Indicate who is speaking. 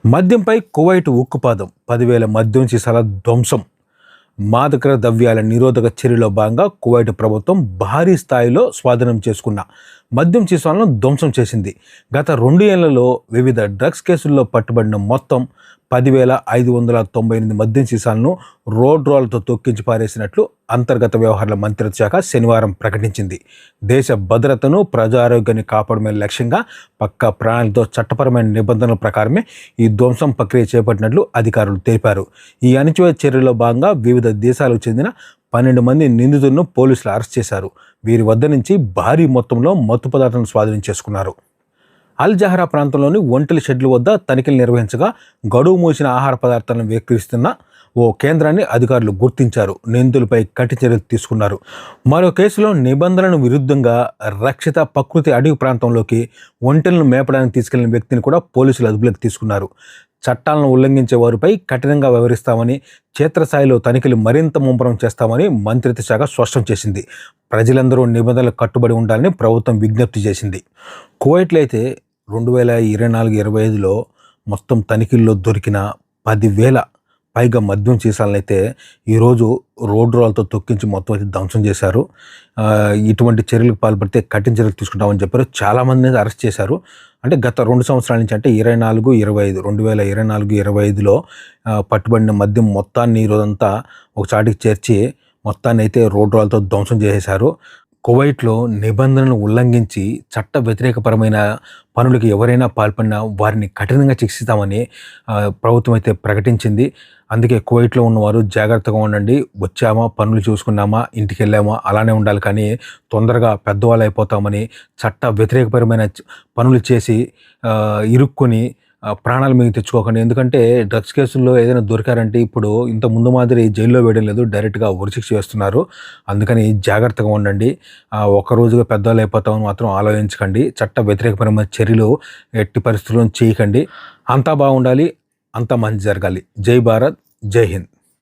Speaker 1: మద్యంపై Kuwait ఉక్కుపాదం 10,000 మద్యం సీసాల ధ్వంసం. మాదక ద్రవ్యాల నిరోధక చర్యలో భాగంగా కువైట్ ప్రభుత్వం భారీ స్థాయిలో స్వాధీనం చేసుకున్న మద్యం సీసాలను ధ్వంసం చేసింది. గత 2 ఏళ్లలో వివిధ డ్రగ్స్ కేసుల్లో పట్టుబడిన మొత్తం 10,598 మద్యం సీసాలను రోడ్ రోలతో తొక్కించి పారేసినట్లు అంతర్గత వ్యవహారాల మంత్రిత్వ శాఖ శనివారం ప్రకటించింది. దేశ భద్రతను, ప్రజారోగ్యాన్ని కాపాడమే లక్ష్యంగా పక్కా ప్రణాళికతో చట్టపరమైన నిబంధనల ప్రకారమే ఈ ధ్వంసం ప్రక్రియ చేపట్టినట్లు అధికారులు తెలిపారు. ఈ అణచివేత చర్యలో భాగంగా వివిధ దేశాలకు చెందిన 12 మంది నిందితులను పోలీసులు అరెస్ట్ చేశారు. వీరి వద్ద నుంచి భారీ మొత్తంలో మత్తు పదార్థాలను స్వాధీనం చేసుకున్నారు. అల్ జహరా ప్రాంతంలోని ఒంటెల షెడ్ల వద్ద తనిఖీలు నిర్వహించగా గడువు మూసిన ఆహార పదార్థాలను విక్రయిస్తున్న ఓ కేంద్రాన్ని అధికారులు గుర్తించారు. నిందితులపై కఠిన చర్యలు తీసుకున్నారు. మరో కేసులో నిబంధనలకు విరుద్ధంగా రక్షిత ప్రకృతి అడవి ప్రాంతంలోకి ఒంటెలను మేపడానికి తీసుకెళ్లిన వ్యక్తిని కూడా పోలీసులు అదుపులోకి తీసుకున్నారు. చట్టాలను ఉల్లంఘించే వారిపై కఠినంగా వ్యవహరిస్తామని, క్షేత్రస్థాయిలో తనిఖీలు మరింత ముమ్మరం చేస్తామని మంత్రిత్వ శాఖ స్పష్టం చేసింది. ప్రజలందరూ నిబంధనలకు కట్టుబడి ఉండాలని ప్రభుత్వం విజ్ఞప్తి చేసింది. కువైట్లో అయితే 2024-25లో మొత్తం తనిఖీల్లో దొరికిన 10,000 పైగా మద్యం సీసాలను అయితే ఈరోజు రోడ్ రోలతో తొక్కించి మొత్తం అయితే ధ్వంసం చేశారు. ఇటువంటి చర్యలకు పాల్పడితే కఠిన చర్యలు తీసుకుంటామని చెప్పారు. చాలామంది అయితే అరెస్ట్ చేశారు. అంటే గత 2 సంవత్సరాల నుంచి, అంటే 2024-25లో పట్టుబడిన మద్యం మొత్తాన్ని ఈరోజంతా ఒక చాటికి చేర్చి మొత్తాన్ని అయితే రోడ్ రోలతో ధ్వంసం చేసేశారు. కువైట్లో నిబంధనలను ఉల్లంఘించి చట్ట వ్యతిరేకపరమైన పనులకు ఎవరైనా పాల్పడినా వారిని కఠినంగా శిక్షిస్తామని ప్రభుత్వం అయితే ప్రకటించింది. అందుకే కువైట్లో ఉన్నవారు జాగ్రత్తగా ఉండండి. వచ్చామా, పనులు చూసుకున్నామా, ఇంటికి వెళ్ళామా అలానే ఉండాలి. కానీ తొందరగా పెద్దవాళ్ళు అయిపోతామని చట్ట వ్యతిరేకపరమైన పనులు చేసి ఇరుక్కుని ప్రాణాలు మీకు తెచ్చుకోకండి. ఎందుకంటే డ్రగ్స్ కేసుల్లో ఏదైనా దొరికారంటే ఇప్పుడు ఇంత ముందు మాదిరి జైల్లో వేయడం లేదు, డైరెక్ట్గా ఉరిశిక్ష వేస్తున్నారు. అందుకని జాగ్రత్తగా ఉండండి. ఒక్కరోజుగా పెద్దవాళ్ళు అయిపోతామని మాత్రం ఆలోచించకండి. చట్ట వ్యతిరేకపరమైన చర్యలు ఎట్టి పరిస్థితుల్లో చేయకండి. అంతా బాగుండాలి, అంతా మంచి జరగాలి. జై భారత్, జై హింద్.